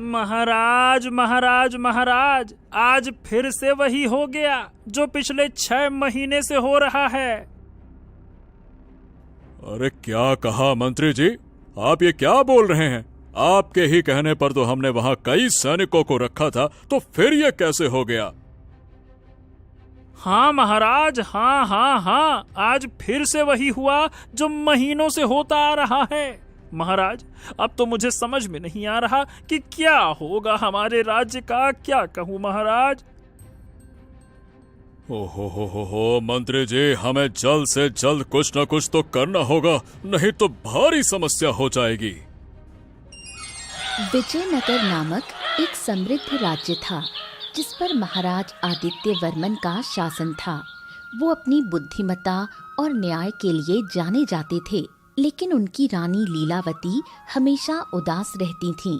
महाराज महाराज महाराज, आज फिर से वही हो गया जो पिछले 6 महीने से हो रहा है। अरे क्या कहा मंत्री जी, आप ये क्या बोल रहे हैं? आपके ही कहने पर तो हमने वहां कई सैनिकों को रखा था, तो फिर ये कैसे हो गया? हाँ महाराज, हाँ, आज फिर से वही हुआ जो महीनों से होता आ रहा है। महाराज, अब तो मुझे समझ में नहीं आ रहा कि क्या होगा हमारे राज्य का। क्या कहूँ महाराज। हो मंत्री जी, हमें जल्द से जल्द कुछ न कुछ तो करना होगा, नहीं तो भारी समस्या हो जाएगी। विजयनगर नामक एक समृद्ध राज्य था जिस पर महाराज आदित्य वर्मन का शासन था। वो अपनी बुद्धिमत्ता और न्याय के लिए जाने जाते थे, लेकिन उनकी रानी लीलावती हमेशा उदास रहती थीं,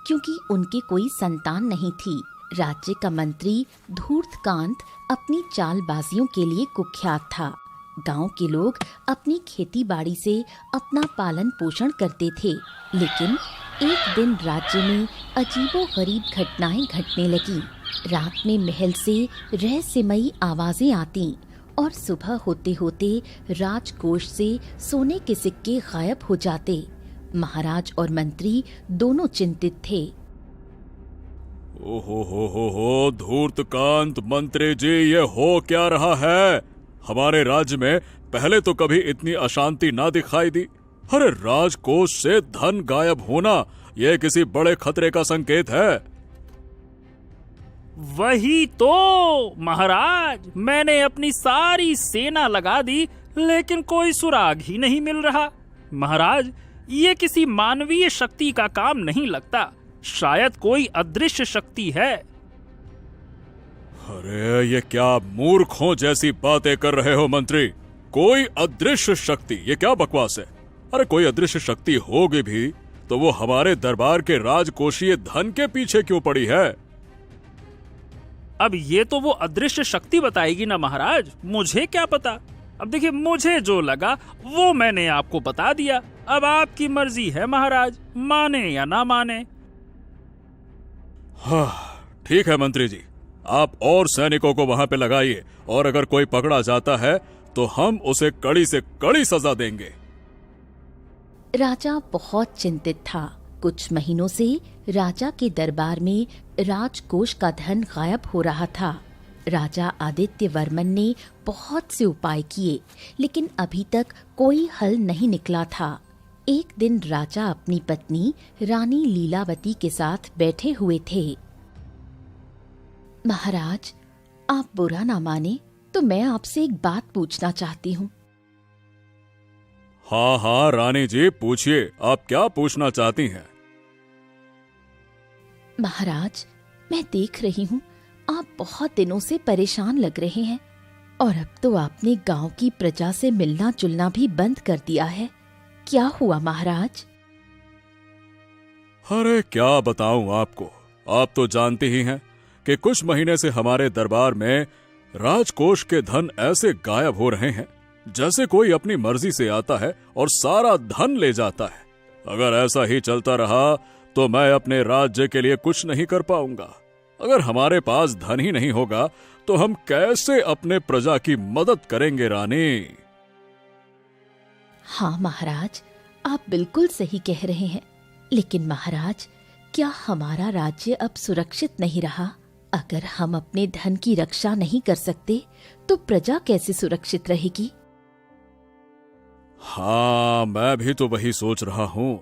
क्योंकि उनकी कोई संतान नहीं थी। राज्य का मंत्री धूर्तकांत अपनी चालबाजियों के लिए कुख्यात था। गांव के लोग अपनी खेती बाड़ी से अपना पालन पोषण करते थे, लेकिन एक दिन राज्य में अजीबोगरीब घटनाएं घटने लगी। रात में महल से रहस्यमयी आवाजें आती और सुबह होते होते राजकोष से सोने के सिक्के गायब हो जाते। महाराज और मंत्री दोनों चिंतित थे। ओहो धूर्तकांत मंत्री जी, ये हो क्या रहा है? हमारे राज्य में पहले तो कभी इतनी अशांति ना दिखाई दी। अरे राजकोष से धन गायब होना, यह किसी बड़े खतरे का संकेत है। वही तो महाराज, मैंने अपनी सारी सेना लगा दी, लेकिन कोई सुराग ही नहीं मिल रहा। महाराज, ये किसी मानवीय शक्ति का काम नहीं लगता, शायद कोई अदृश्य शक्ति है। अरे ये क्या मूर्खों जैसी बातें कर रहे हो मंत्री? कोई अदृश्य शक्ति, ये क्या बकवास है? अरे कोई अदृश्य शक्ति होगी भी तो वो हमारे दरबार के राजकोषीय धन के पीछे क्यों पड़ी है? अब ये तो वो अदृश्य शक्ति बताएगी ना महाराज, मुझे क्या पता। अब देखिए, मुझे जो लगा वो मैंने आपको बता दिया। अब आपकी मर्जी है महाराज, माने या ना माने। हाँ ठीक है मंत्री जी, आप और सैनिकों को वहां पे लगाइए, और अगर कोई पकड़ा जाता है तो हम उसे कड़ी से कड़ी सजा देंगे। राजा बहुत चिंतित था। कुछ महीनों से राजा के दरबार में राजकोष का धन गायब हो रहा था। राजा आदित्य वर्मन ने बहुत से उपाय किए, लेकिन अभी तक कोई हल नहीं निकला था। एक दिन राजा अपनी पत्नी रानी लीलावती के साथ बैठे हुए थे। महाराज, आप बुरा ना माने तो मैं आपसे एक बात पूछना चाहती हूँ। हाँ रानी जी, पूछिए, आप क्या पूछना चाहती हैं? महाराज, मैं देख रही हूँ आप बहुत दिनों से परेशान लग रहे हैं, और अब तो आपने गांव की प्रजा से मिलना जुलना भी बंद कर दिया है। क्या हुआ महाराज? अरे क्या बताऊं आपको, आप तो जानती ही हैं कि कुछ महीने से हमारे दरबार में राजकोष के धन ऐसे गायब हो रहे हैं जैसे कोई अपनी मर्जी से आता है और सारा धन ले जाता है। अगर ऐसा ही चलता रहा तो मैं अपने राज्य के लिए कुछ नहीं कर पाऊंगा। अगर हमारे पास धन ही नहीं होगा तो हम कैसे अपने प्रजा की मदद करेंगे रानी? हाँ महाराज, आप बिल्कुल सही कह रहे हैं, लेकिन महाराज, क्या हमारा राज्य अब सुरक्षित नहीं रहा? अगर हम अपने धन की रक्षा नहीं कर सकते तो प्रजा कैसे सुरक्षित रहेगी? हाँ, मैं भी तो वही सोच रहा हूँ,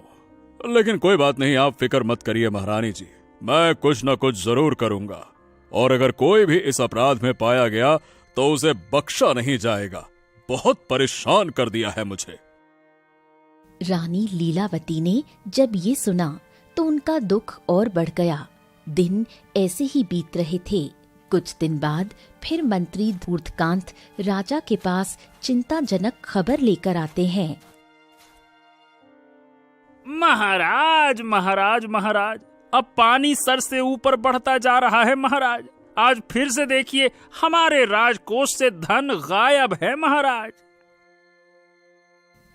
लेकिन कोई बात नहीं, आप फिक्र मत करिए महारानी जी, मैं कुछ न कुछ जरूर करूंगा, और अगर कोई भी इस अपराध में पाया गया तो उसे बख्शा नहीं जाएगा। बहुत परेशान कर दिया है मुझे। रानी लीलावती ने जब ये सुना तो उनका दुख और बढ़ गया। दिन ऐसे ही बीत रहे थे। कुछ दिन बाद फिर मंत्री धूर्तकांत राजा के पास चिंताजनक खबर लेकर आते हैं। महाराज महाराज महाराज, अब पानी सर से ऊपर बढ़ता जा रहा है महाराज। आज फिर से देखिए, हमारे राजकोष से धन गायब है महाराज।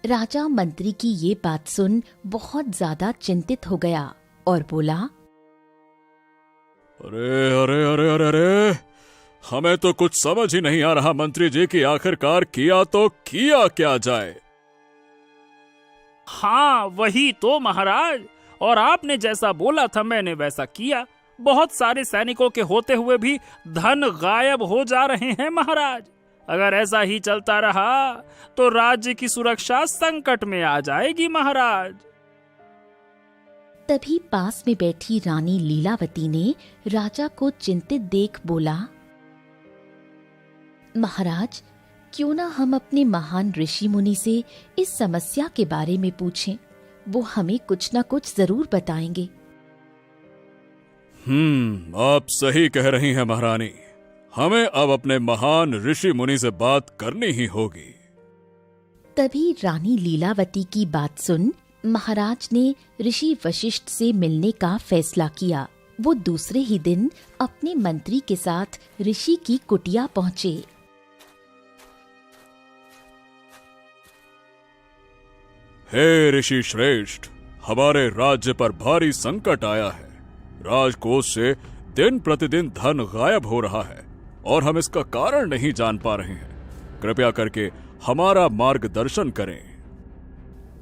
राजा मंत्री की ये बात सुन बहुत ज्यादा चिंतित हो गया और बोला, अरे अरे अरे अरे अरे, हमें तो कुछ समझ ही नहीं आ रहा मंत्री जी कि आखिरकार किया तो किया क्या जाए। हाँ वही तो महाराज, और आपने जैसा बोला था मैंने वैसा किया। बहुत सारे सैनिकों के होते हुए भी धन गायब हो जा रहे हैं महाराज। अगर ऐसा ही चलता रहा तो राज्य की सुरक्षा संकट में आ जाएगी महाराज। तभी पास में बैठी रानी लीलावती ने राजा को चिंतित देख बोला, महाराज, क्यों ना हम अपने महान ऋषि मुनि से इस समस्या के बारे में पूछें। वो हमें कुछ ना कुछ जरूर बताएंगे। आप सही कह रही हैं महारानी। हमें अब अपने महान ऋषि मुनि से बात करनी ही होगी। तभी रानी लीलावती की बात सुन महाराज ने ऋषि वशिष्ठ से मिलने का फैसला किया। वो दूसरे ही दिन अपने मंत्री के साथ ऋषि की कुटिया पहुंचे। हे ऋषि श्रेष्ठ, हमारे राज्य पर भारी संकट आया है। राजकोष से दिन प्रतिदिन धन गायब हो रहा है और हम इसका कारण नहीं जान पा रहे हैं। कृपया करके हमारा मार्गदर्शन करें।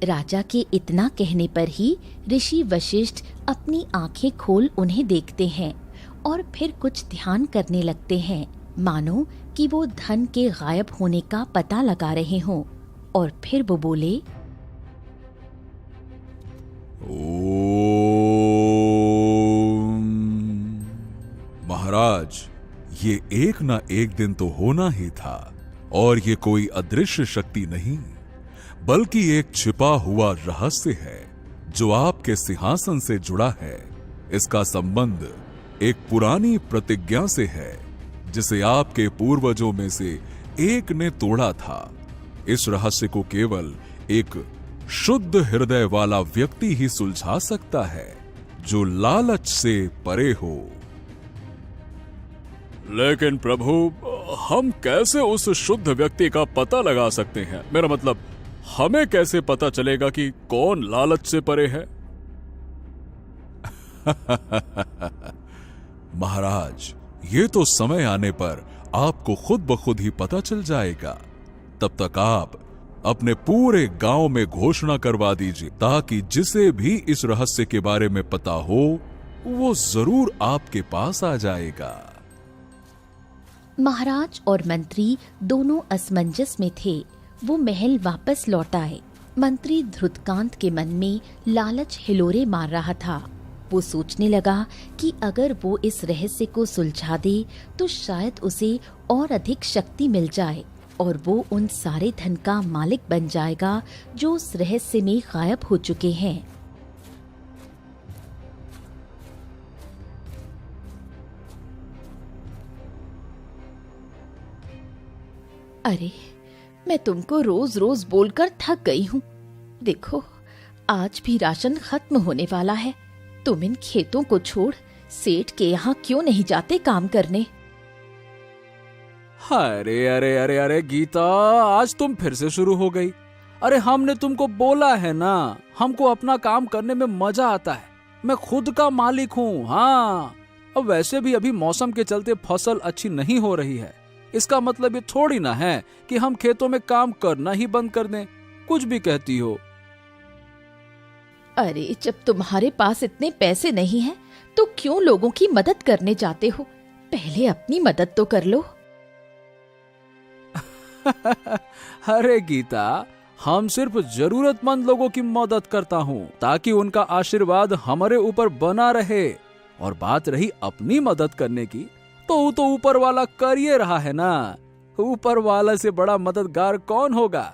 राजा के इतना कहने पर ही ऋषि वशिष्ठ अपनी आंखें खोल उन्हें देखते हैं और फिर कुछ ध्यान करने लगते हैं, मानो कि वो धन के गायब होने का पता लगा रहे हों। और फिर वो बोले, महाराज, ये एक ना एक दिन तो होना ही था, और ये कोई अदृश्य शक्ति नहीं बल्कि एक छिपा हुआ रहस्य है जो आपके सिंहासन से जुड़ा है। इसका संबंध एक पुरानी प्रतिज्ञा से है जिसे आपके पूर्वजों में से एक ने तोड़ा था। इस रहस्य को केवल एक शुद्ध हृदय वाला व्यक्ति ही सुलझा सकता है जो लालच से परे हो। लेकिन प्रभु, हम कैसे उस शुद्ध व्यक्ति का पता लगा सकते हैं? मेरा मतलब, हमें कैसे पता चलेगा कि कौन लालच से परे है? महाराज, ये तो समय आने पर आपको खुद ब खुद ही पता चल जाएगा। तब तक आप अपने पूरे गांव में घोषणा करवा दीजिए ताकि जिसे भी इस रहस्य के बारे में पता हो वो जरूर आपके पास आ जाएगा। महाराज और मंत्री दोनों असमंजस में थे। वो महल वापस लौट आए। मंत्री धृतकांत के मन में लालच हिलोरे मार रहा था। वो सोचने लगा कि अगर वो इस रहस्य को सुलझा दे तो शायद उसे और अधिक शक्ति मिल जाए और वो उन सारे धन का मालिक बन जाएगा जो उस रहस्य में गायब हो चुके हैं। अरे, मैं तुमको रोज रोज बोलकर थक गई हूँ। देखो, आज भी राशन खत्म होने वाला है। तुम इन खेतों को छोड़ सेठ के यहाँ क्यों नहीं जाते काम करने? अरे अरे अरे अरे गीता, आज तुम फिर से शुरू हो गई। अरे हमने तुमको बोला है ना, हमको अपना काम करने में मजा आता है। मैं खुद का मालिक हूँ। हाँ, अब वैसे भी अभी मौसम के चलते फसल अच्छी नहीं हो रही है। इसका मतलब ये थोड़ी ना है कि हम खेतों में काम करना ही बंद कर दें। कुछ भी कहती हो। अरे, जब तुम्हारे पास इतने पैसे नहीं हैं, तो क्यों लोगों की मदद करने जाते हो? पहले अपनी मदद तो कर लो। अरे गीता, हम सिर्फ जरूरतमंद लोगों की मदद करता हूँ ताकि उनका आशीर्वाद हमारे ऊपर बना रहे। और बात रही अपनी मदद करने की, तो ऊपर वाला कर ये रहा है ना। ऊपर वाला से बड़ा मददगार कौन होगा?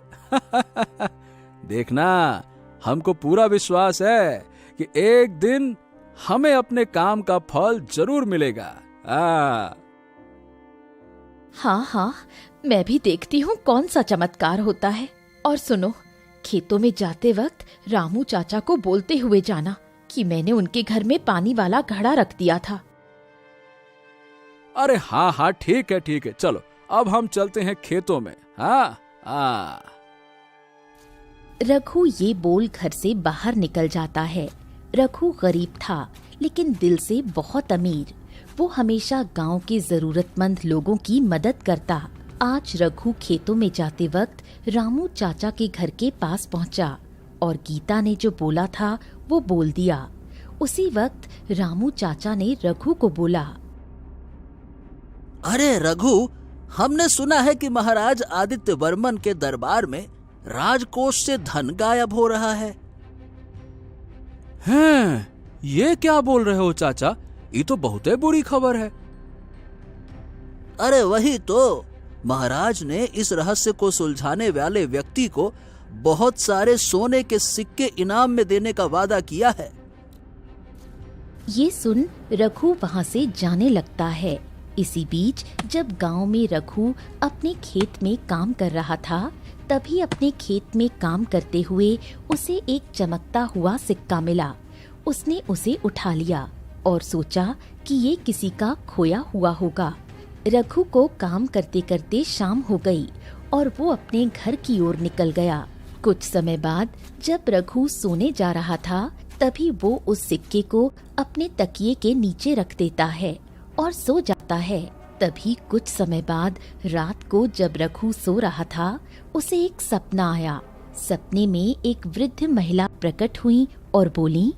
देखना, हमको पूरा विश्वास है कि एक दिन हमें अपने काम का फल जरूर मिलेगा। हाँ, मैं भी देखती हूँ कौन सा चमत्कार होता है। और सुनो, खेतों में जाते वक्त रामू चाचा को बोलते हुए जाना कि मैंने उनके घर में पानी वाला घड़ा रख दिया था। अरे हाँ, ठीक है। चलो, अब हम चलते हैं खेतों में। हाँ। रघु ये बोल घर से बाहर निकल जाता है। रघु गरीब था लेकिन दिल से बहुत अमीर। वो हमेशा गांव के जरूरतमंद लोगों की मदद करता। आज रघु खेतों में जाते वक्त रामू चाचा के घर के पास पहुंचा और गीता ने जो बोला था वो बोल दिया। उसी वक्त रामू चाचा ने रघु को बोला, अरे रघु, हमने सुना है कि महाराज आदित्य वर्मन के दरबार में राजकोष से धन गायब हो रहा है। हैं, ये क्या बोल रहे हो चाचा? ये तो बहुत बुरी खबर है। अरे वही तो, महाराज ने इस रहस्य को सुलझाने वाले व्यक्ति को बहुत सारे सोने के सिक्के इनाम में देने का वादा किया है। ये सुन रघु वहाँ से जाने लगता है। इसी बीच जब गांव में रघु अपने खेत में काम कर रहा था, तभी अपने खेत में काम करते हुए उसे एक चमकता हुआ सिक्का मिला। उसने उसे उठा लिया और सोचा कि ये किसी का खोया हुआ होगा। रघु को काम करते करते शाम हो गई और वो अपने घर की ओर निकल गया। कुछ समय बाद जब रघु सोने जा रहा था, तभी वो उस सिक्के को अपने तकिए के नीचे रख देता है और सो जाता है। तभी कुछ समय बाद रात को जब रघु सो रहा था, उसे एक सपना आया। सपने में एक वृद्ध महिला प्रकट हुई और बोली,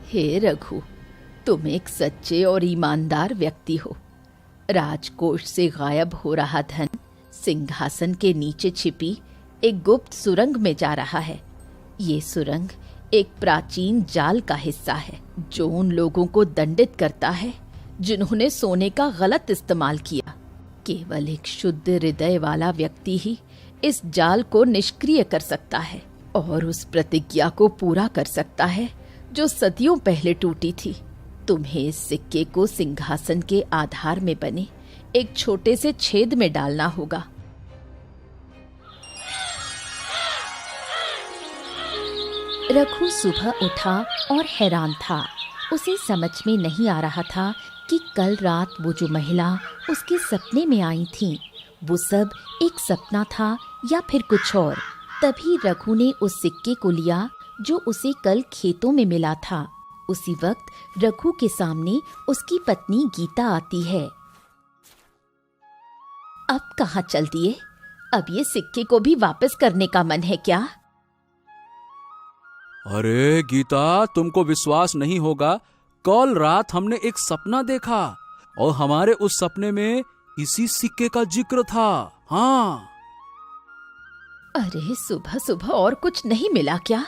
हे रघु, तुम एक सच्चे और ईमानदार व्यक्ति हो। राजकोष से गायब हो रहा धन सिंहासन के नीचे छिपी एक गुप्त सुरंग में जा रहा है। ये सुरंग एक प्राचीन जाल का हिस्सा है जो उन लोगों को दंडित करता है जिन्होंने सोने का गलत इस्तेमाल किया। केवल एक शुद्ध हृदय वाला व्यक्ति ही इस जाल को निष्क्रिय कर सकता है और उस प्रतिज्ञा को पूरा कर सकता है जो सदियों पहले टूटी थी। तुम्हें इस सिक्के को सिंहासन के आधार में बने एक छोटे से छेद में डालना होगा। रघु सुबह उठा और हैरान था। उसे समझ में नहीं आ रहा था कि कल रात वो जो महिला उसके सपने में आई थी, वो सब एक सपना था या फिर कुछ और। तभी रघु ने उस सिक्के को लिया जो उसे कल खेतों में मिला था। उसी वक्त रघु के सामने उसकी पत्नी गीता आती है। अब कहाँ चल दिए? अब ये सिक्के को भी वापस करने का मन है क्या? अरे गीता, तुमको विश्वास नहीं होगा, कल रात हमने एक सपना देखा और हमारे उस सपने में इसी सिक्के का जिक्र था। हाँ। अरे सुबह सुबह और कुछ नहीं मिला क्या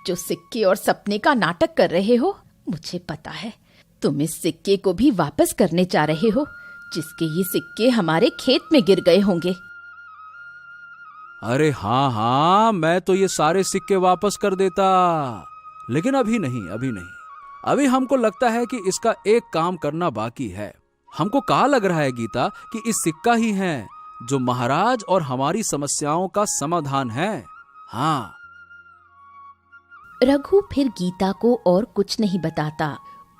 जो सिक्के और सपने का नाटक कर रहे हो? मुझे पता है तुम इस सिक्के को भी वापस करने जा रहे हो जिसके ये सिक्के हमारे खेत में गिर गए होंगे। अरे हाँ हाँ, मैं तो ये सारे सिक्के वापस कर देता, लेकिन अभी नहीं। अभी हमको लगता है कि इसका एक काम करना बाकी है। हमको क्या लग रहा है गीता कि इस सिक्का ही है जो महाराज और हमारी समस्याओं का समाधान है। हाँ। रघु फिर गीता को और कुछ नहीं बताता।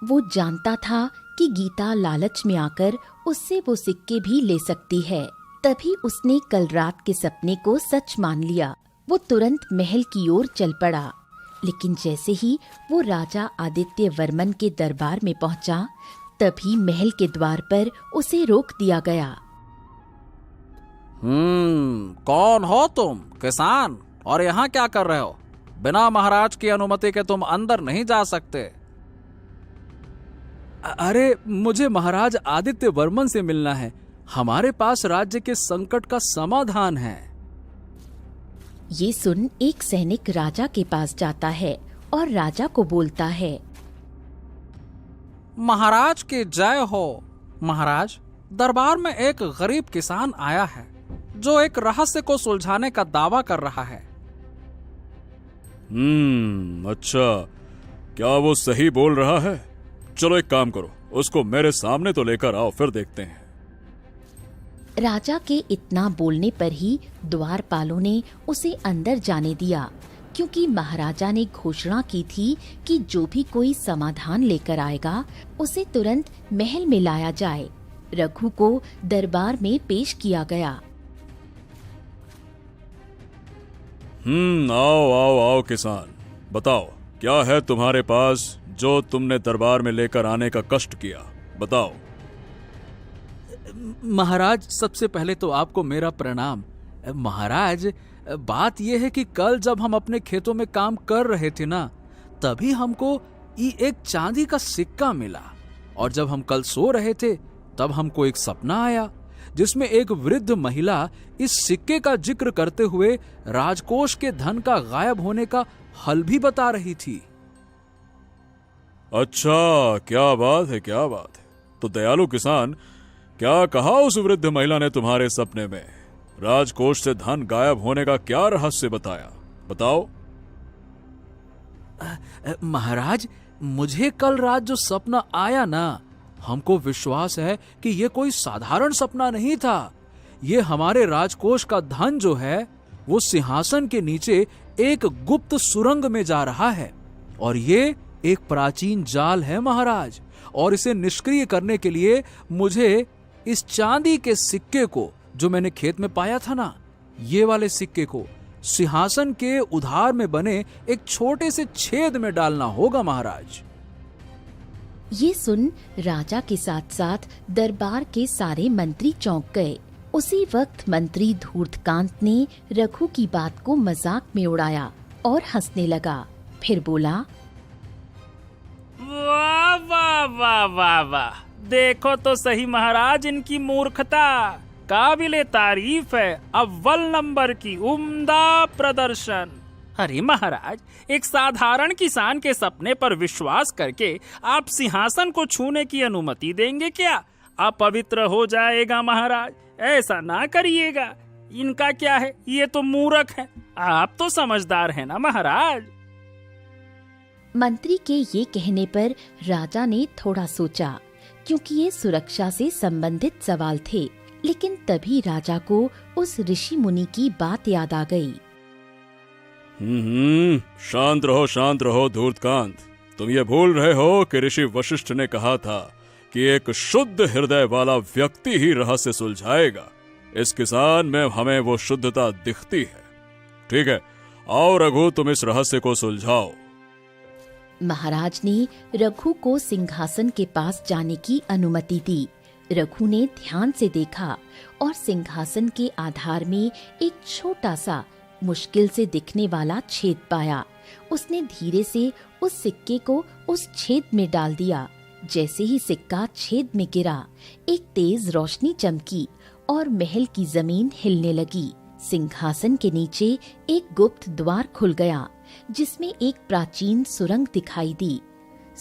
वो जानता था कि गीता लालच में आकर उससे वो सिक्के भी ले सकती है। तभी उसने कल रात के सपने को सच मान लिया। वो तुरंत महल की ओर चल पड़ा। लेकिन जैसे ही वो राजा आदित्य वर्मन के दरबार में पहुंचा, तभी महल के द्वार पर उसे रोक दिया गया। कौन हो तुम? किसान? और यहाँ क्या कर रहे हो? बिना महाराज की अनुमति के तुम अंदर नहीं जा सकते। अरे मुझे महाराज आदित्य वर्मन से मिलना है। हमारे पास राज्य के संकट का समाधान है। ये सुन एक सैनिक राजा के पास जाता है और राजा को बोलता है, महाराज की जय हो। महाराज, दरबार में एक गरीब किसान आया है जो एक रहस्य को सुलझाने का दावा कर रहा है। अच्छा, क्या वो सही बोल रहा है? चलो एक काम करो, उसको मेरे सामने तो लेकर आओ, फिर देखते हैं। राजा के इतना बोलने पर ही द्वारपालों ने उसे अंदर जाने दिया, क्योंकि महाराजा ने घोषणा की थी कि जो भी कोई समाधान लेकर आएगा उसे तुरंत महल में लाया जाए। रघु को दरबार में पेश किया गया। आओ किसान, बताओ क्या है तुम्हारे पास जो तुमने दरबार में लेकर आने का कष्ट किया? बताओ। महाराज, सबसे पहले तो आपको मेरा प्रणाम। महाराज, बात यह है कि कल जब हम अपने खेतों में काम कर रहे थे ना, तभी हमको एक चांदी का सिक्का मिला। और जब हम कल सो रहे थे तब हमको एक सपना आया जिसमें एक वृद्ध महिला इस सिक्के का जिक्र करते हुए राजकोष के धन का गायब होने का हल भी बता रही थी। अच्छा, क्या बात है, क्या बात है। तो दयालु किसान, क्या कहा उस वृद्ध महिला ने तुम्हारे सपने में? राजकोष से धन गायब होने का क्या रहस्य बताया? बताओ। महाराज, मुझे कल रात जो सपना आया ना, हमको विश्वास है कि यह कोई साधारण सपना नहीं था। ये हमारे राजकोष का धन जो है वो सिंहासन के नीचे एक गुप्त सुरंग में जा रहा है। और ये एक प्राचीन जाल है महाराज, और इसे निष्क्रिय करने के लिए मुझे इस चांदी के सिक्के को, जो मैंने खेत में पाया था ना, ये वाले सिक्के को सिंहासन के उधार में बने एक छोटे से छेद में डालना होगा महाराज। ये सुन राजा के साथ साथ दरबार के सारे मंत्री चौंक गए। उसी वक्त मंत्री धूर्तकांत ने रघु की बात को मजाक में उड़ाया और हंसने लगा। फिर बोला, वाह वाह वाह वाह वाह, देखो तो सही महाराज इनकी मूर्खता। काबिले तारीफ है, अव्वल नंबर की उम्दा प्रदर्शन। अरे महाराज, एक साधारण किसान के सपने पर विश्वास करके आप सिंहासन को छूने की अनुमति देंगे क्या? अपवित्र हो जाएगा महाराज, ऐसा ना करिएगा। इनका क्या है, ये तो मूर्ख है। आप तो समझदार है ना महाराज। मंत्री के ये कहने पर राजा ने थोड़ा सोचा, क्योंकि ये सुरक्षा से संबंधित सवाल थे। लेकिन तभी राजा को उस ऋषि मुनि की बात याद आ गई। शांत रहो धूर्तकांत। तुम ये भूल रहे हो कि ऋषि वशिष्ठ ने कहा था कि एक शुद्ध हृदय वाला व्यक्ति ही रहस्य सुलझाएगा। इस किसान में हमें वो शुद्धता दिखती है। ठीक है, आओ रघु, तुम इस रहस्य को सुलझाओ। महाराज ने रघु को सिंहासन के पास जाने की अनुमति दी। रघु ने ध्यान से देखा और सिंहासन के आधार में एक छोटा सा, मुश्किल से दिखने वाला छेद पाया। उसने धीरे से उस सिक्के को उस छेद में डाल दिया। जैसे ही सिक्का छेद में गिरा, एक तेज रोशनी चमकी और महल की जमीन हिलने लगी। सिंहासन के नीचे एक गुप्त द्वार खुल गया, जिसमें एक प्राचीन सुरंग दिखाई दी।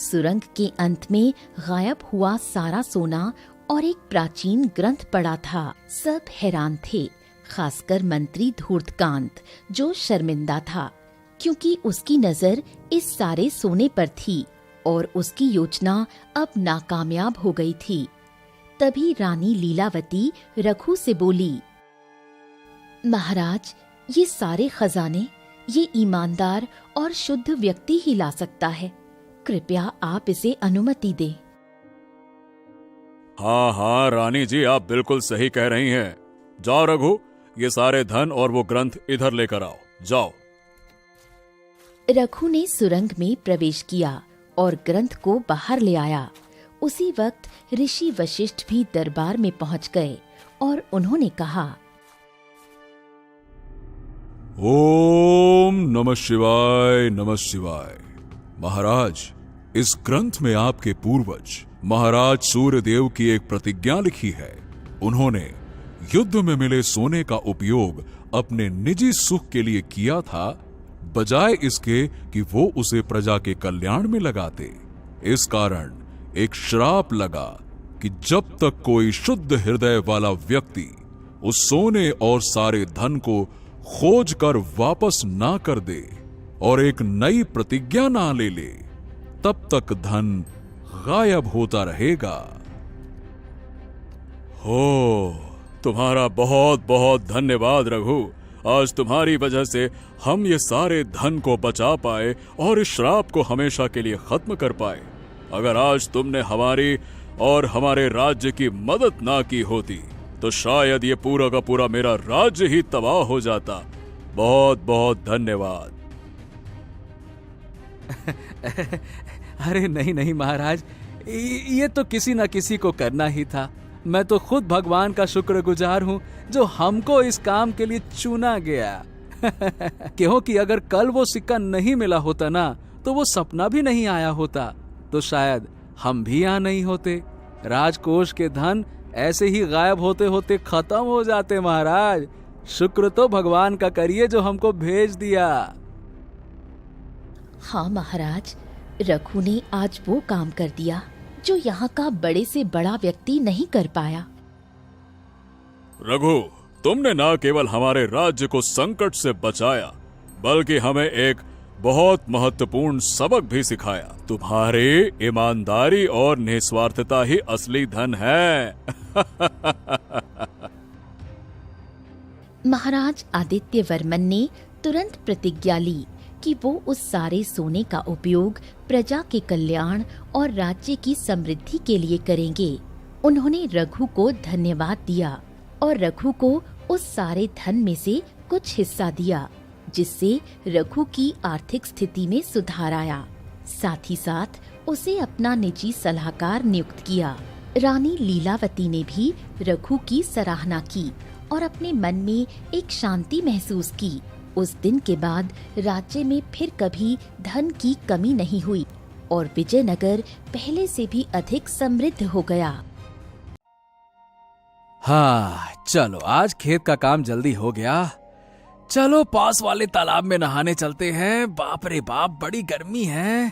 सुरंग के अंत में गायब हुआ सारा सोना और एक प्राचीन ग्रंथ पड़ा था। सब हैरान थे, खासकर मंत्री धूर्तकांत, जो शर्मिंदा था, क्योंकि उसकी नजर इस सारे सोने पर थी और उसकी योजना अब नाकामयाब हो गई थी। तभी रानी लीलावती रघु से बोली, महाराज, ये सारे खजाने ये ईमानदार और शुद्ध व्यक्ति ही ला सकता है। कृपया आप इसे अनुमति दें। हाँ रानी जी, आप बिल्कुल सही कह रही हैं। जाओ रघु, ये सारे धन और वो ग्रंथ इधर लेकर आओ, जाओ। रघु ने सुरंग में प्रवेश किया और ग्रंथ को बाहर ले आया। उसी वक्त ऋषि वशिष्ठ भी दरबार में पहुंच गए और उन्होंने कहा, ओम नमः शिवाय, नमः शिवाय। महाराज, इस ग्रंथ में आपके पूर्वज महाराज सूर्यदेव की एक प्रतिज्ञा लिखी है। उन्होंने युद्ध में मिले सोने का उपयोग अपने निजी सुख के लिए किया था, बजाय इसके कि वो उसे प्रजा के कल्याण में लगाते। इस कारण एक श्राप लगा कि जब तक कोई शुद्ध हृदय वाला व्यक्ति उस सोने और सारे धन को खोज कर वापस ना कर दे और एक नई प्रतिज्ञा ना ले ले, तब तक धन गायब होता रहेगा। हो, तुम्हारा बहुत बहुत धन्यवाद रघु। आज तुम्हारी वजह से हम ये सारे धन को बचा पाए और इस श्राप को हमेशा के लिए खत्म कर पाए। अगर आज तुमने हमारी और हमारे राज्य की मदद ना की होती तो शायद ये पूरा का पूरा मेरा राज्य ही तबाह हो जाता। बहुत बहुत धन्यवाद। अरे नहीं नहीं महाराज, ये तो किसी न किसी को करना ही था। मैं तो खुद भगवान का शुक्रगुजार हूँ जो हमको इस काम के लिए चुना गया। क्योंकि अगर कल वो सिक्का नहीं मिला होता ना, तो वो सपना भी नहीं आया होता, तो शायद हम भी यहाँ नहीं होते। राजकोष के धन ऐसे ही गायब होते होते खत्म हो जाते महाराज। शुक्र तो भगवान का करिए जो हमको भेज दिया। हाँ महाराज, रघु ने आज वो काम कर दिया जो यहाँ का बड़े से बड़ा व्यक्ति नहीं कर पाया। रघु, तुमने न केवल हमारे राज्य को संकट से बचाया, बल्कि हमें एक बहुत महत्वपूर्ण सबक भी सिखाया। तुम्हारी ईमानदारी और निस्वार्थता ही असली धन है। महाराज आदित्य वर्मन ने तुरंत प्रतिज्ञा ली कि वो उस सारे सोने का उपयोग प्रजा के कल्याण और राज्य की समृद्धि के लिए करेंगे। उन्होंने रघु को धन्यवाद दिया और रघु को उस सारे धन में से कुछ हिस्सा दिया, जिससे रघु की आर्थिक स्थिति में सुधार आया। साथ ही साथ उसे अपना निजी सलाहकार नियुक्त किया। रानी लीलावती ने भी रघु की सराहना की और अपने मन में एक शांति महसूस की। उस दिन के बाद राज्य में फिर कभी धन की कमी नहीं हुई और विजयनगर पहले से भी अधिक समृद्ध हो गया। हाँ चलो, आज खेत का काम जल्दी हो गया। चलो पास वाले तालाब में नहाने चलते हैं। बाप रे बाप, बड़ी गर्मी है।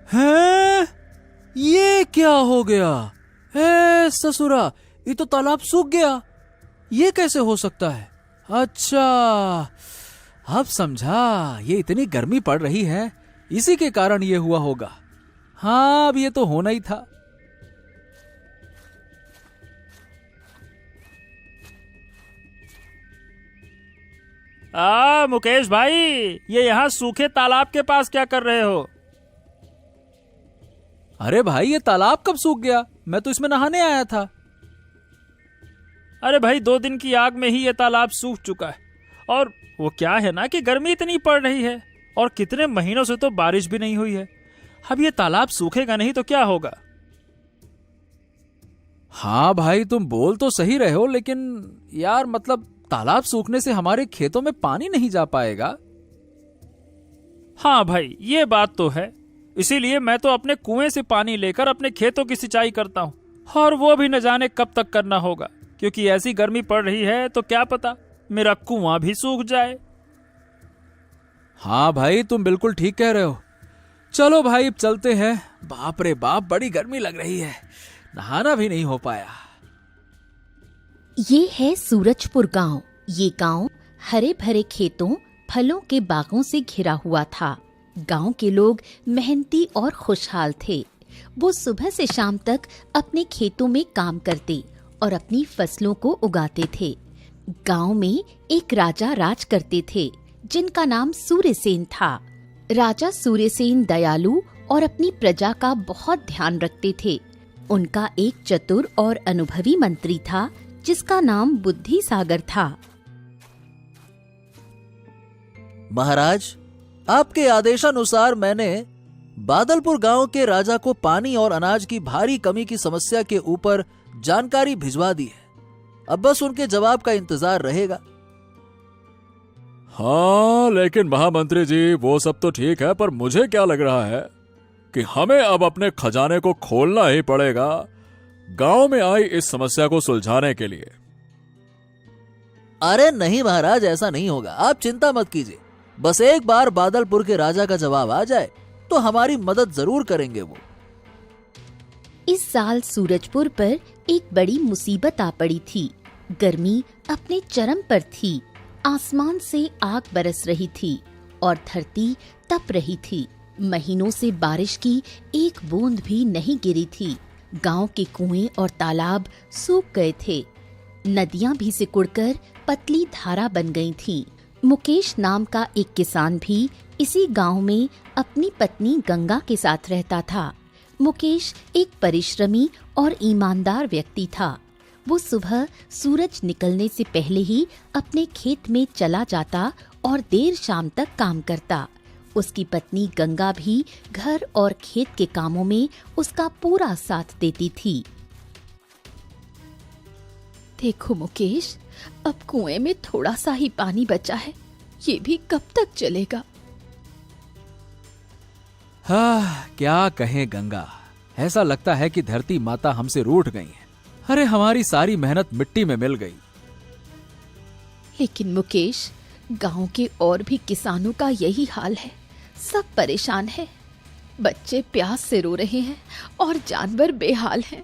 हैं? ये क्या हो गया? हे ससुरा, ये तो तालाब सूख गया। ये कैसे हो सकता है? अच्छा, अब समझा। ये इतनी गर्मी पड़ रही है, इसी के कारण ये हुआ होगा। हाँ, अब ये तो होना ही था। मुकेश भाई, ये यहाँ सूखे तालाब के पास क्या कर रहे हो? अरे भाई, ये तालाब कब सूख गया? मैं तो इसमें नहाने आया था। अरे भाई, 2 दिन की आग में ही ये तालाब सूख चुका है। और वो क्या है ना कि गर्मी इतनी पड़ रही है और कितने महीनों से तो बारिश भी नहीं हुई है। अब ये तालाब सूखेगा नहीं तो क्या होगा? हाँ भाई, तुम बोल तो सही रहे हो, लेकिन यार मतलब तालाब सूखने से हमारे खेतों में पानी नहीं जा पाएगा। हाँ भाई, ये बात तो है। इसीलिए मैं तो अपने कुएं से पानी लेकर अपने खेतों की सिंचाई करता हूँ, और वो भी न जाने कब तक करना होगा, क्योंकि ऐसी गर्मी पड़ रही है तो क्या पता मेरा कुआं भी सूख जाए। हाँ भाई, तुम बिल्कुल ठीक कह रहे हो। चलो भाई, अब चलते हैं। बाप रे बाप, बड़ी गर्मी लग रही है, नहाना भी नहीं हो पाया। ये है सूरजपुर गांव। ये गांव हरे भरे खेतों, फलों के बागों से घिरा हुआ था। गांव के लोग मेहनती और खुशहाल थे। वो सुबह से शाम तक अपने खेतों में काम करते और अपनी फसलों को उगाते थे। गांव में एक राजा राज करते थे, जिनका नाम सूर्यसेन था। राजा सूर्यसेन दयालु और अपनी प्रजा का बहुत ध्यान रखते थे। उनका एक चतुर और अनुभवी मंत्री था, जिसका नाम बुद्धि सागर था। महाराज, आपके आदेशानुसार मैंने बादलपुर गांव के राजा को पानी और अनाज की भारी कमी की समस्या के ऊपर जानकारी भिजवा दी है। अब बस उनके जवाब का इंतजार रहेगा। हाँ, लेकिन महामंत्री जी, वो सब तो ठीक है, पर मुझे क्या लग रहा है कि हमें अब अपने खजाने को खोलना ही पड़ेगा गांव में आई इस समस्या को सुलझाने के लिए। अरे नहीं महाराज, ऐसा नहीं होगा। आप चिंता मत कीजिए। बस एक बार बादलपुर के राजा का जवाब आ जाए तो हमारी मदद जरूर करेंगे वो। इस साल सूरजपुर पर एक बड़ी मुसीबत आ पड़ी थी। गर्मी अपने चरम पर थी। आसमान से आग बरस रही थी और धरती तप रही थी। महीनों से बारिश की एक बूंद भी नहीं गिरी थी। गांव के कुएं और तालाब सूख गए थे। नदियां भी सिकुड़कर पतली धारा बन गई थीं। मुकेश नाम का एक किसान भी इसी गांव में अपनी पत्नी गंगा के साथ रहता था। मुकेश एक परिश्रमी और ईमानदार व्यक्ति था। वो सुबह सूरज निकलने से पहले ही अपने खेत में चला जाता और देर शाम तक काम करता। उसकी पत्नी गंगा भी घर और खेत के कामों में उसका पूरा साथ देती थी। देखो मुकेश, अब कुएं में थोड़ा सा ही पानी बचा है, ये भी कब तक चलेगा? हाँ, क्या कहें गंगा, ऐसा लगता है कि धरती माता हमसे रूठ गई है। अरे हमारी सारी मेहनत मिट्टी में मिल गई। लेकिन मुकेश, गांव के और भी किसानों का यही हाल है। सब परेशान हैं। बच्चे प्यास से रो रहे हैं और जानवर बेहाल हैं।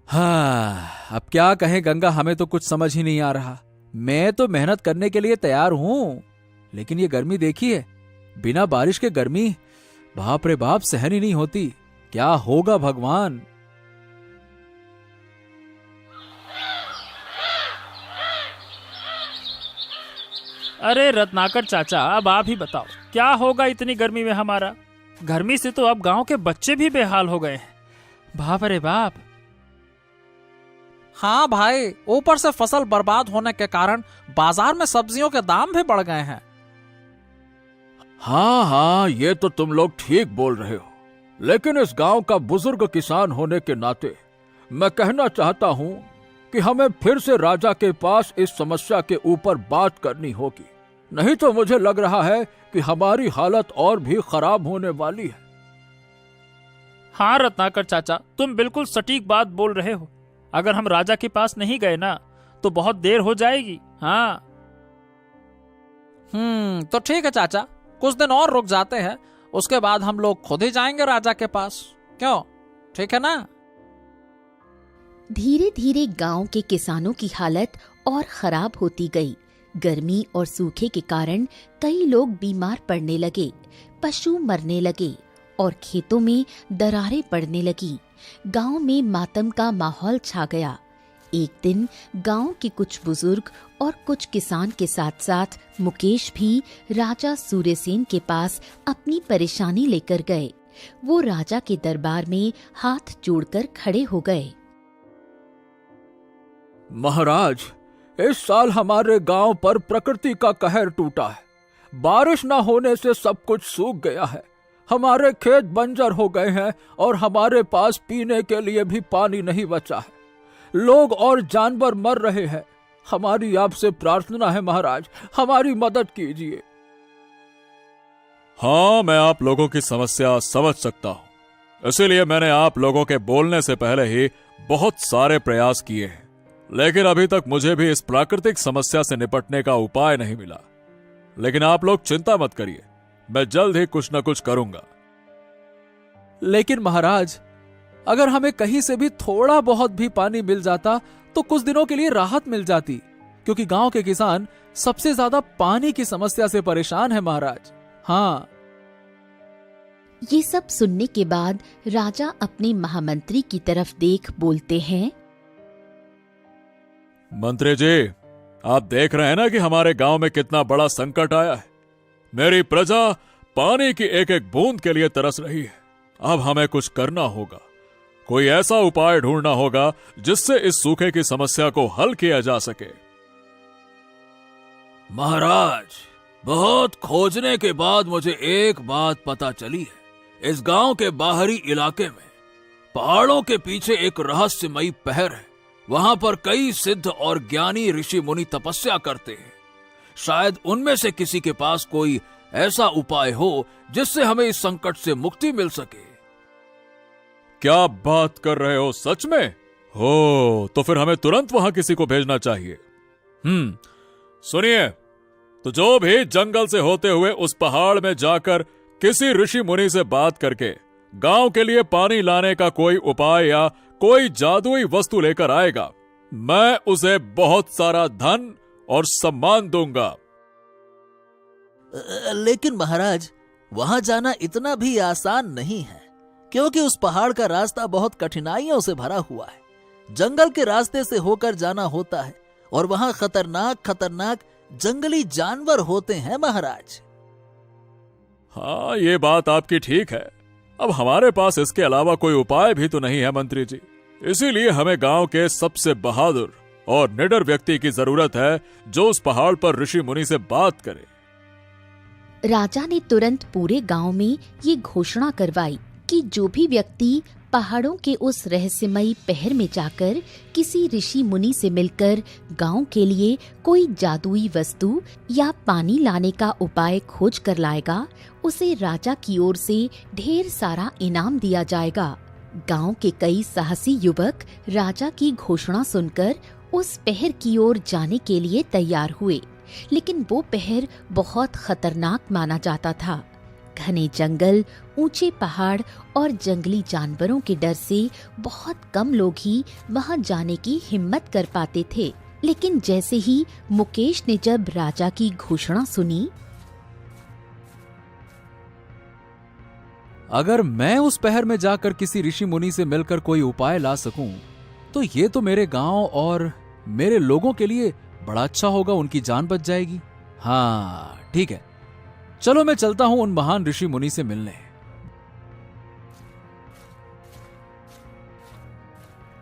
हाँ, अब क्या कहें गंगा, हमें तो कुछ समझ ही नहीं आ रहा। मैं तो मेहनत करने के लिए तैयार हूँ, लेकिन ये गर्मी देखिए, बिना बारिश के गर्मी, बाप रे बाप, सहन ही नहीं होती। क्या होगा भगवान। अरे रत्नाकर चाचा, अब आप ही बताओ, क्या होगा इतनी गर्मी में हमारा? गर्मी से तो अब गांव के बच्चे भी बेहाल हो गए हैं। बाप रे बाप। हाँ भाई, ऊपर से फसल बर्बाद होने के कारण बाजार में सब्जियों के दाम भी बढ़ गए हैं। हाँ हाँ, ये तो तुम लोग ठीक बोल रहे हो, लेकिन इस गांव का बुजुर्ग किसान होने के नाते मैं कहना चाहता हूं कि हमें फिर से राजा के पास इस समस्या के ऊपर बात करनी होगी, नहीं तो मुझे लग रहा है कि हमारी हालत और भी खराब होने वाली है। हाँ रत्नाकर चाचा, तुम बिल्कुल सटीक बात बोल रहे हो। अगर हम राजा के पास नहीं गए ना, तो बहुत देर हो जाएगी। हाँ। तो ठीक है चाचा, कुछ दिन और रुक जाते हैं, उसके बाद हम लोग खुद ही जाएंगे राजा के पास। क्यों, ठीक है ना? धीरे धीरे गांव के किसानों की हालत और खराब होती गई। गर्मी और सूखे के कारण कई लोग बीमार पड़ने लगे, पशु मरने लगे और खेतों में दरारें पड़ने लगी। गांव में मातम का माहौल छा गया। एक दिन गांव के कुछ बुजुर्ग और कुछ किसान के साथ साथ मुकेश भी राजा सूर्यसेन के पास अपनी परेशानी लेकर गए। वो राजा के दरबार में हाथ जोड़कर खड़े हो गए। महाराज, इस साल हमारे गांव पर प्रकृति का कहर टूटा है। बारिश न होने से सब कुछ सूख गया है। हमारे खेत बंजर हो गए हैं और हमारे पास पीने के लिए भी पानी नहीं बचा है। लोग और जानवर मर रहे हैं। हमारी आपसे प्रार्थना है महाराज, हमारी मदद कीजिए। हाँ, मैं आप लोगों की समस्या समझ सकता हूं, इसीलिए मैंने आप लोगों के बोलने से पहले ही बहुत सारे प्रयास किए हैं, लेकिन अभी तक मुझे भी इस प्राकृतिक समस्या से निपटने का उपाय नहीं मिला। लेकिन आप लोग चिंता मत करिए, मैं जल्द ही कुछ न कुछ करूंगा। लेकिन महाराज, अगर हमें कहीं से भी थोड़ा बहुत भी पानी मिल जाता तो कुछ दिनों के लिए राहत मिल जाती, क्योंकि गांव के किसान सबसे ज्यादा पानी की समस्या से परेशान है महाराज। हाँ। ये सब सुनने के बाद राजा अपने महामंत्री की तरफ देख बोलते हैं। मंत्री जी, आप देख रहे हैं ना कि हमारे गांव में कितना बड़ा संकट आया है। मेरी प्रजा पानी की एक एक बूंद के लिए तरस रही है। अब हमें कुछ करना होगा, कोई ऐसा उपाय ढूंढना होगा जिससे इस सूखे की समस्या को हल किया जा सके। महाराज, बहुत खोजने के बाद मुझे एक बात पता चली है। इस गांव के बाहरी इलाके में पहाड़ों के पीछे एक रहस्यमयी पहर है। वहां पर कई सिद्ध और ज्ञानी ऋषि मुनि तपस्या करते हैं। शायद उनमें से किसी के पास कोई ऐसा उपाय हो जिससे हमें इस संकट से मुक्ति मिल सके। क्या बात कर रहे हो, सच में? हो, तो फिर हमें तुरंत वहां किसी को भेजना चाहिए। सुनिए, तो जो भी जंगल से होते हुए उस पहाड़ में जाकर किसी ऋषि मुनि से बात करके गांव के लिए पानी लाने का कोई उपाय या कोई जादुई वस्तु लेकर आएगा, मैं उसे बहुत सारा धन और सम्मान दूंगा। लेकिन महाराज, वहां जाना इतना भी आसान नहीं है, क्योंकि उस पहाड़ का रास्ता बहुत कठिनाइयों से भरा हुआ है। जंगल के रास्ते से होकर जाना होता है और वहां खतरनाक खतरनाक जंगली जानवर होते हैं महाराज। हाँ, ये बात आपकी ठीक है। अब हमारे पास इसके अलावा कोई उपाय भी तो नहीं है मंत्री जी। इसीलिए हमें गांव के सबसे बहादुर और निडर व्यक्ति की जरूरत है जो उस पहाड़ पर ऋषि मुनि से बात करे। राजा ने तुरंत पूरे गांव में ये घोषणा करवाई कि जो भी व्यक्ति पहाड़ों के उस रहस्यमयी पहर में जाकर किसी ऋषि मुनि से मिलकर गांव के लिए कोई जादुई वस्तु या पानी लाने का उपाय खोज कर लाएगा, उसे राजा की ओर से ढेर सारा इनाम दिया जाएगा। गांव के कई साहसी युवक राजा की घोषणा सुनकर उस पहर की ओर जाने के लिए तैयार हुए, लेकिन वो पहर बहुत खतरनाक माना जाता था। घने जंगल, ऊंचे पहाड़ और जंगली जानवरों के डर से बहुत कम लोग ही वहां जाने की हिम्मत कर पाते थे। लेकिन जैसे ही मुकेश ने जब राजा की घोषणा सुनी, अगर मैं उस पहर में जाकर किसी ऋषि मुनि से मिलकर कोई उपाय ला सकूं, तो ये तो मेरे गांव और मेरे लोगों के लिए बड़ा अच्छा होगा, उनकी जान बच जाएगी। हाँ ठीक है, चलो मैं चलता हूं उन महान ऋषि मुनि से मिलने।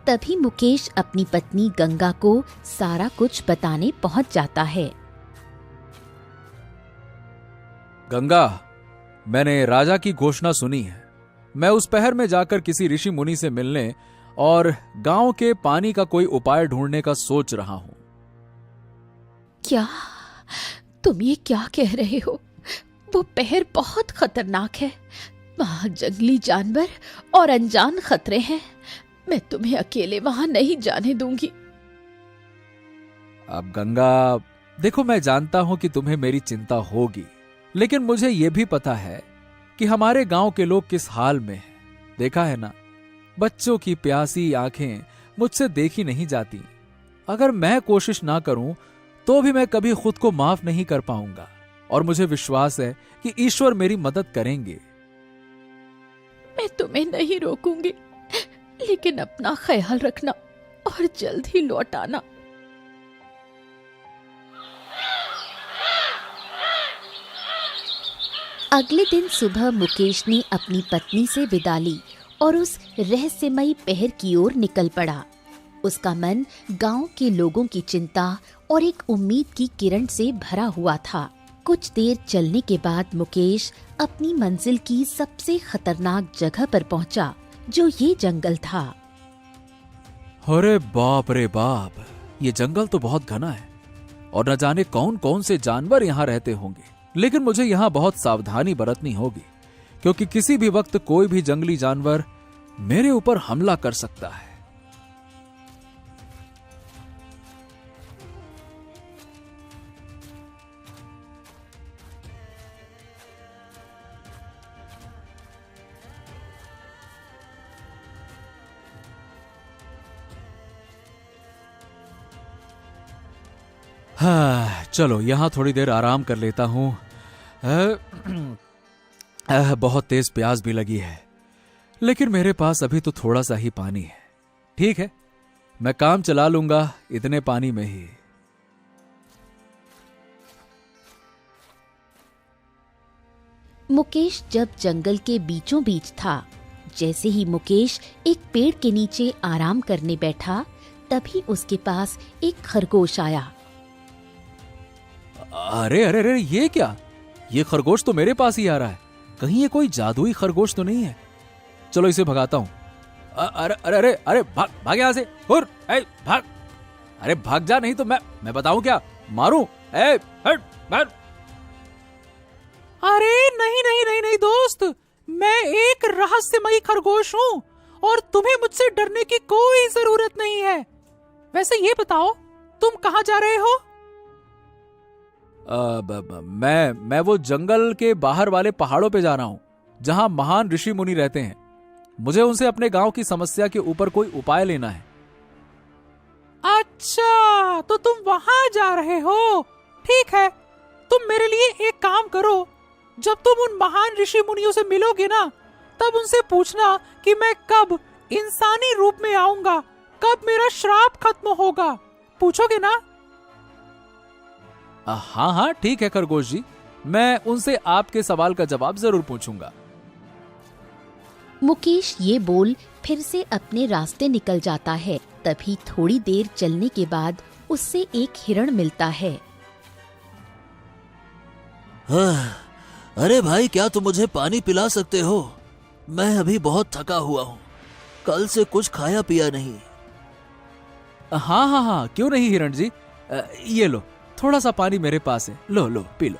तभी मुकेश अपनी पत्नी गंगा को सारा कुछ बताने पहुंच जाता है। गंगा, मैंने राजा की घोषणा सुनी है। मैं उस पहर में जाकर किसी ऋषि मुनि से मिलने और गांव के पानी का कोई उपाय ढूंढने का सोच रहा हूं। क्या तुम ये क्या कह रहे हो? वो पहर बहुत खतरनाक है। वहाँ जंगली जानवर और अनजान खतरे हैं। मैं तुम्हें अकेले वहाँ नहीं जाने दूंगी। अब गंगा, देखो मैं जानता हूं कि तुम्हें मेरी चिंता होगी, लेकिन मुझे यह भी पता है कि हमारे गांव के लोग किस हाल में हैं। देखा है ना, बच्चों की प्यासी आंखें मुझसे देखी नहीं जाती। अगर मैं कोशिश ना करूं तो भी मैं कभी खुद को माफ नहीं कर पाऊंगा, और मुझे विश्वास है कि ईश्वर मेरी मदद करेंगे। मैं तुम्हें नहीं रोकूंगी, लेकिन अपना ख्याल रखना और जल्द ही लौट आना। अगले दिन सुबह मुकेश ने अपनी पत्नी से विदा ली और उस रहस्यमयी पहर की ओर निकल पड़ा। उसका मन गांव के लोगों की चिंता और एक उम्मीद की किरण से भरा हुआ था। कुछ देर चलने के बाद मुकेश अपनी मंजिल की सबसे खतरनाक जगह पर पहुंचा, जो ये जंगल था। अरे बाप रे बाप, ये जंगल तो बहुत घना है और न जाने कौन कौन से जानवर यहाँ रहते होंगे। लेकिन मुझे यहाँ बहुत सावधानी बरतनी होगी, क्योंकि किसी भी वक्त कोई भी जंगली जानवर मेरे ऊपर हमला कर सकता है। हाँ, चलो यहाँ थोड़ी देर आराम कर लेता हूँ। बहुत तेज प्यास भी लगी है, लेकिन मेरे पास अभी तो थोड़ा सा ही पानी है। ठीक है, मैं काम चला लूंगा इतने पानी में ही। मुकेश जब जंगल के बीचों बीच था, जैसे ही मुकेश एक पेड़ के नीचे आराम करने बैठा, तभी उसके पास एक खरगोश आया। अरे अरे अरे, ये क्या? ये खरगोश तो मेरे पास ही आ रहा है। कहीं ये कोई जादुई खरगोश तो नहीं है? चलो इसे भगाता हूँ। अरे अरे अरे अरे, भाग यहाँ से। भाग, अरे भाग जा, नहीं तो मैं बताऊं क्या, मारूं। हट। अरे नहीं नहीं नहीं नहीं दोस्त, मैं एक रहस्यमयी खरगोश हूँ और तुम्हें मुझसे डरने की कोई जरूरत नहीं है। वैसे ये बताओ, तुम कहाँ जा रहे हो? मैं वो जंगल के बाहर वाले पहाड़ों पे जा रहा हूँ, जहाँ महान ऋषि मुनि रहते हैं। मुझे उनसे अपने गांव की समस्या के ऊपर कोई उपाय लेना है। अच्छा, तो तुम वहां जा रहे हो? ठीक है, तुम मेरे लिए एक काम करो। जब तुम उन महान ऋषि मुनियों से मिलोगे ना, तब उनसे पूछना कि मैं कब इंसानी रूप में आऊंगा कब मेरा श्राप खत्म होगा, पूछोगे ना? हाँ हाँ ठीक है खरगोश जी, मैं उनसे आपके सवाल का जवाब जरूर पूछूंगा। मुकेश ये बोल फिर से अपने रास्ते निकल जाता है। तभी थोड़ी देर चलने के बाद उससे एक हिरण मिलता है। अरे भाई, क्या तुम मुझे पानी पिला सकते हो? मैं अभी बहुत थका हुआ हूँ, कल से कुछ खाया पिया नहीं। हाँ हाँ हाँ, क्यों नहीं हिरण जी, ये लो, थोड़ा सा पानी मेरे पास है, लो लो पी लो।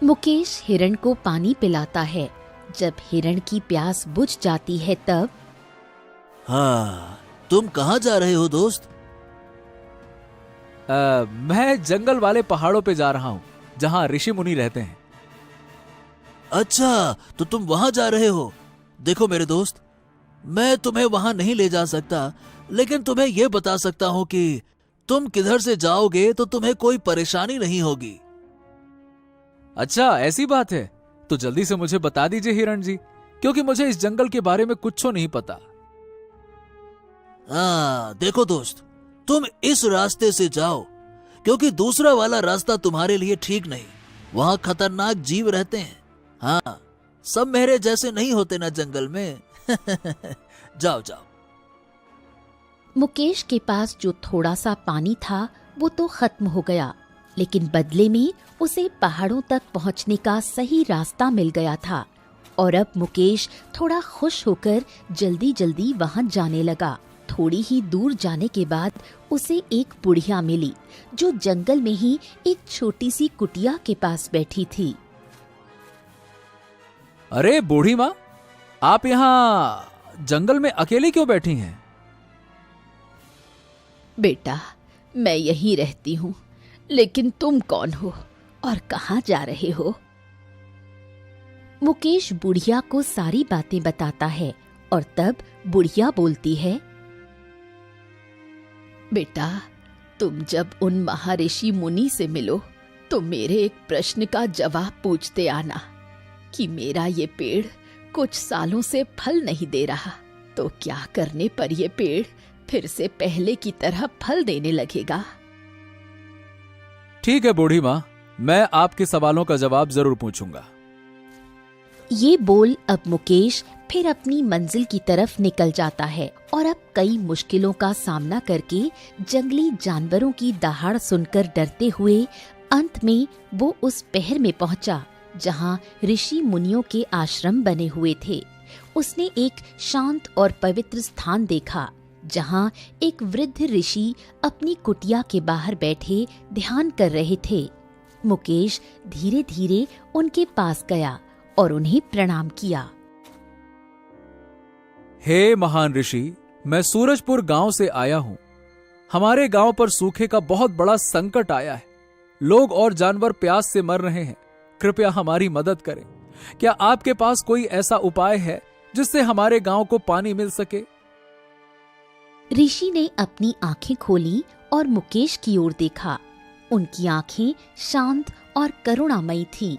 मुकेश हिरण को पानी पिलाता है। जब हिरण की प्यास बुझ जाती है तब हाँ, तुम कहाँ जा रहे हो दोस्त? मैं जंगल वाले पहाड़ों पे जा रहा हूँ, जहाँ ऋषि मुनि रहते हैं। अच्छा, तो तुम वहां जा रहे हो। देखो मेरे दोस्त, मैं तुम्हें वहां नहीं ले जा सकता, लेकिन तुम्हें यह बता सकता हूँ कि तुम किधर से जाओगे तो तुम्हें कोई परेशानी नहीं होगी। अच्छा ऐसी बात है, तो जल्दी से मुझे बता दीजिए हिरण जी, क्योंकि मुझे इस जंगल के बारे में कुछ नहीं पता। हाँ देखो दोस्त, तुम इस रास्ते से जाओ, क्योंकि दूसरा वाला रास्ता तुम्हारे लिए ठीक नहीं। वहां खतरनाक जीव रहते हैं। हाँ, सब मेरे जैसे नहीं होते ना जंगल में। जाओ जाओ। मुकेश के पास जो थोड़ा सा पानी था वो तो खत्म हो गया, लेकिन बदले में उसे पहाड़ों तक पहुंचने का सही रास्ता मिल गया था। और अब मुकेश थोड़ा खुश होकर जल्दी जल्दी वहां जाने लगा। थोड़ी ही दूर जाने के बाद उसे एक बुढ़िया मिली, जो जंगल में ही एक छोटी सी कुटिया के पास बैठी थी। अरे बूढ़ी माँ, आप यहाँ जंगल में अकेली क्यों बैठी हैं? बेटा, मैं यहीं रहती हूँ, लेकिन तुम कौन हो और कहाँ जा रहे हो? मुकेश बुढ़िया को सारी बातें बताता है और तब बुढ़िया बोलती है, बेटा, तुम जब उन महर्षि मुनि से मिलो तो मेरे एक प्रश्न का जवाब पूछते आना कि मेरा ये पेड़ कुछ सालों से फल नहीं दे रहा, तो क्या करने पर ये पेड़ फिर से पहले की तरह फल देने लगेगा? ठीक है बूढ़ी माँ, मैं आपके सवालों का जवाब जरूर पूछूंगा। ये बोल अब मुकेश फिर अपनी मंजिल की तरफ निकल जाता है और अब कई मुश्किलों का सामना करके जंगली जानवरों की दहाड़ सुनकर डरते हुए अंत में वो उस पहर में पहुंचा जहां ऋषि मुनियों के आश्रम बने हुए थे। उसने एक शांत और पवित्र स्थान देखा जहां एक वृद्ध ऋषि अपनी कुटिया के बाहर बैठे ध्यान कर रहे थे। मुकेश धीरे धीरे उनके पास गया और उन्हें प्रणाम किया। हे महान ऋषि, मैं सूरजपुर गांव से आया हूं। हमारे गांव पर सूखे का बहुत बड़ा संकट आया है। लोग और जानवर प्यास से मर रहे हैं। कृपया हमारी मदद करें। क्या आपके पास कोई ऐसा उपाय है जिससे हमारे गांव को पानी मिल सके? ऋषि ने अपनी आंखें खोली और मुकेश की ओर देखा। उनकी आंखें शांत और करुणामयी थीं।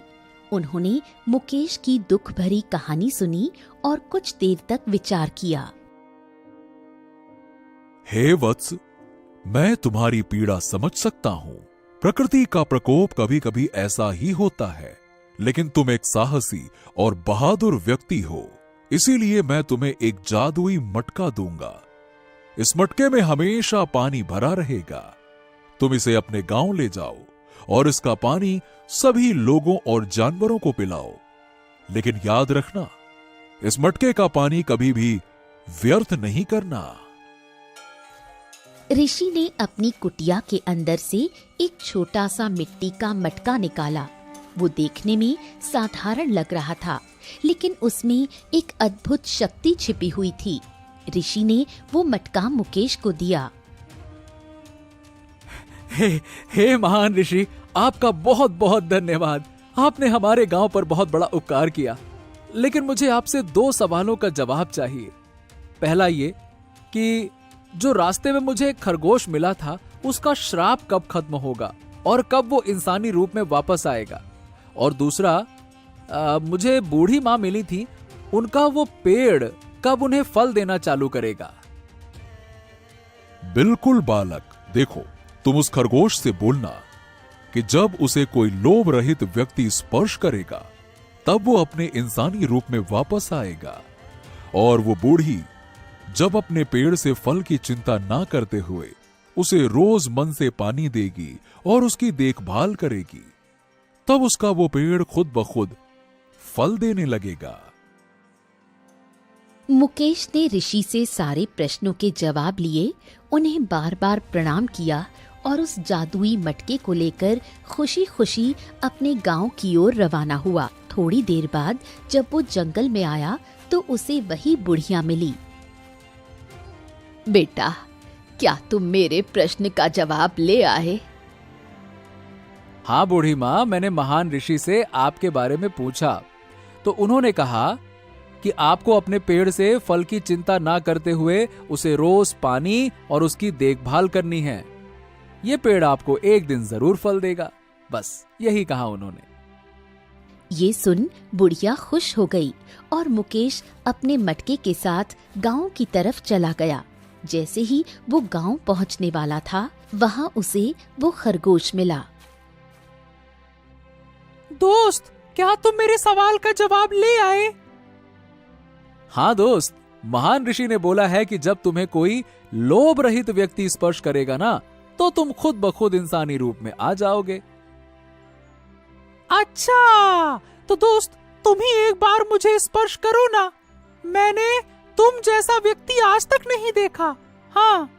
उन्होंने मुकेश की दुख भरी कहानी सुनी और कुछ देर तक विचार किया। हे वत्स, मैं तुम्हारी पीड़ा समझ सकता हूं। प्रकृति का प्रकोप कभी कभी ऐसा ही होता है, लेकिन तुम एक साहसी और बहादुर व्यक्ति हो, इसीलिए मैं तुम्हें एक जादुई मटका दूंगा। इस मटके में हमेशा पानी भरा रहेगा। तुम इसे अपने गांव ले जाओ और इसका पानी सभी लोगों और जानवरों को पिलाओ। लेकिन याद रखना, इस मटके का पानी कभी भी व्यर्थ नहीं करना। ऋषि ने अपनी कुटिया के अंदर से एक छोटा सा मिट्टी का मटका निकाला। वो देखने में साधारण लग रहा था, लेकिन उसमें एक अद्भुत शक्ति छिपी हुई थी। ऋषि ने वो मटका मुकेश को दिया। हे महान ऋषि, आपका बहुत बहुत धन्यवाद। आपने हमारे गांव पर बहुत बड़ा उपकार किया। लेकिन मुझे आपसे 2 सवालों का जवाब चाहिए। पहला ये कि जो रास्ते में मुझे एक खरगोश मिला था, उसका श्राप कब खत्म होगा और कब वो इंसानी रूप में वापस आएगा? और दूसरा, मुझे बूढ़ी माँ मिली थी, उनका वो पेड़ कब उन्हें फल देना चालू करेगा? बिल्कुल बालक, देखो, तुम उस खरगोश से बोलना कि जब उसे कोई लोभ रहित व्यक्ति स्पर्श करेगा तब वो अपने इंसानी रूप में वापस आएगा, और वो बूढ़ी जब अपने पेड़ से फल की चिंता ना करते हुए उसे रोज मन से पानी देगी और उसकी देखभाल करेगी, तब उसका वो पेड़ खुद ब खुद फल देने लगेगा। मुकेश ने ऋषि से सारे प्रश्नों के जवाब लिए, उन्हें बार बार प्रणाम किया और उस जादुई मटके को लेकर खुशी खुशी अपने गांव की ओर रवाना हुआ। थोड़ी देर बाद जब वो जंगल में आया तो उसे वही बुढ़िया मिली। बेटा, क्या तुम मेरे प्रश्न का जवाब ले आए? हाँ बूढ़ी माँ, मैंने महान ऋषि से आपके बारे में पूछा तो उन्होंने कहा कि आपको अपने पेड़ से फल की चिंता ना करते हुए उसे रोज पानी और उसकी देखभाल करनी है। ये पेड़ आपको एक दिन जरूर फल देगा। बस यही कहा उन्होंने। ये सुन बुढ़िया खुश हो गई और मुकेश अपने मटके के साथ गांव की तरफ चला गया। जैसे ही वो गांव पहुंचने वाला था, वहां उसे वो खरगोश मिला। दोस्त, क्या तुम मेरे सवाल का जवाब ले आए? हाँ दोस्त, महान ऋषि ने बोला है कि जब तुम्हें कोई लोभ रहित व्यक्ति स्पर्श करेगा ना, तो तुम खुद ब खुद इंसानी रूप में आ जाओगे। अच्छा, तो दोस्त तुम ही एक बार मुझे स्पर्श करो ना। मैंने तुम जैसा व्यक्ति आज तक नहीं देखा। हाँ।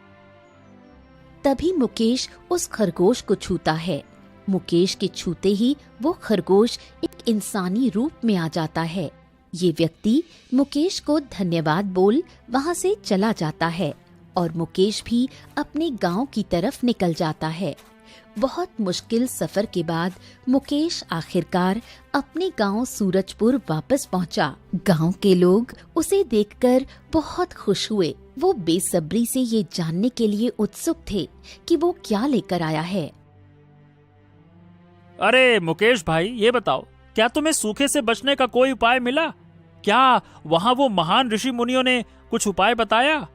तभी मुकेश उस खरगोश को छूता है। मुकेश के छूते ही वो खरगोश एक इंसानी रूप में आ जाता है। ये व्यक्ति मुकेश को धन्यवाद बोल वहां से चला जाता है और मुकेश भी अपने गांव की तरफ निकल जाता है। बहुत मुश्किल सफर के बाद मुकेश आखिरकार अपने गांव सूरजपुर वापस पहुंचा। गांव के लोग उसे देखकर बहुत खुश हुए। वो बेसब्री से ये जानने के लिए उत्सुक थे कि वो क्या लेकर आया है। अरे मुकेश भाई, ये बताओ, क्या तुम्हें सूखे से बचने का कोई उपाय मिला? क्या वहां वो महान ऋषि मुनियों ने कुछ उपाय बताया?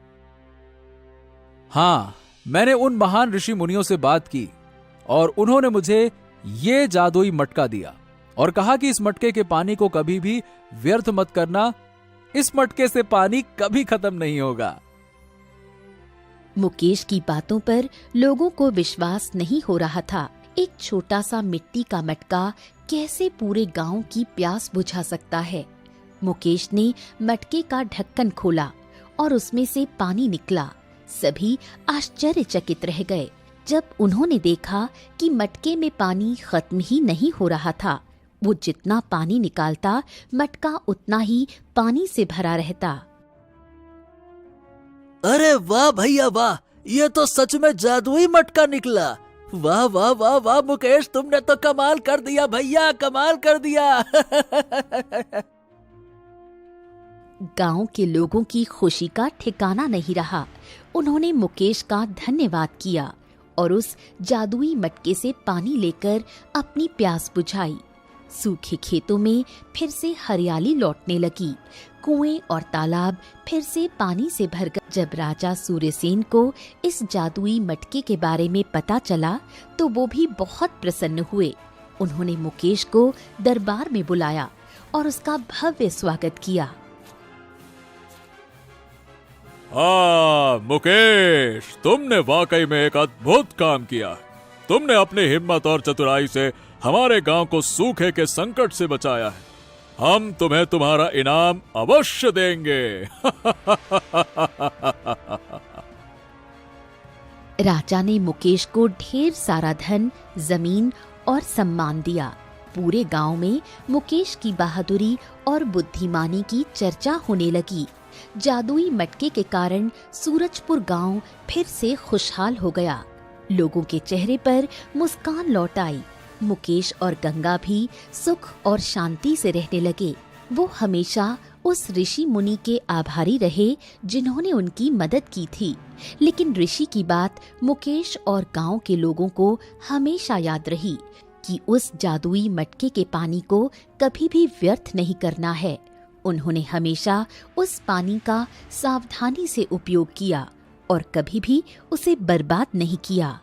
हाँ, मैंने उन महान ऋषि मुनियों से बात की और उन्होंने मुझे ये जादुई मटका दिया और कहा कि इस मटके के पानी को कभी भी व्यर्थ मत करना। इस मटके से पानी कभी खत्म नहीं होगा। मुकेश की बातों पर लोगों को विश्वास नहीं हो रहा था। एक छोटा सा मिट्टी का मटका कैसे पूरे गांव की प्यास बुझा सकता है? मुकेश ने मटके का ढक्कन खोला और उसमें से पानी निकला। सभी आश्चर्यचकित रह गए जब उन्होंने देखा कि मटके में पानी खत्म ही नहीं हो रहा था। वो जितना पानी निकालता, मटका उतना ही पानी से भरा रहता। अरे वाह भैया वाह, ये तो सच में जादुई मटका निकला। वाह वाह वाह वाह मुकेश, तुमने तो कमाल कर दिया भैया, कमाल कर दिया। गांव के लोगों की खुशी का ठिकाना नहीं रहा। उन्होंने मुकेश का धन्यवाद किया और उस जादुई मटके से पानी लेकर अपनी प्यास बुझाई। सूखे खेतों में फिर से हरियाली लौटने लगी। कुएं और तालाब फिर से पानी से भर गए। जब राजा सूर्यसेन को इस जादुई मटके के बारे में पता चला तो वो भी बहुत प्रसन्न हुए। उन्होंने मुकेश को दरबार में बुलाया और उसका भव्य स्वागत किया। हाँ मुकेश, तुमने वाकई में एक अद्भुत काम किया। तुमने अपनी हिम्मत और चतुराई से हमारे गांव को सूखे के संकट से बचाया है। हम तुम्हें तुम्हारा इनाम अवश्य देंगे। राजा ने मुकेश को ढेर सारा धन, जमीन और सम्मान दिया। पूरे गांव में मुकेश की बहादुरी और बुद्धिमानी की चर्चा होने लगी। जादुई मटके के कारण सूरजपुर गांव फिर से खुशहाल हो गया। लोगों के चेहरे पर मुस्कान लौट आई। मुकेश और गंगा भी सुख और शांति से रहने लगे। वो हमेशा उस ऋषि मुनि के आभारी रहे जिन्होंने उनकी मदद की थी। लेकिन ऋषि की बात मुकेश और गांव के लोगों को हमेशा याद रही कि उस जादुई मटके के पानी को कभी भी व्यर्थ नहीं करना है। उन्होंने हमेशा उस पानी का सावधानी से उपयोग किया और कभी भी उसे बर्बाद नहीं किया।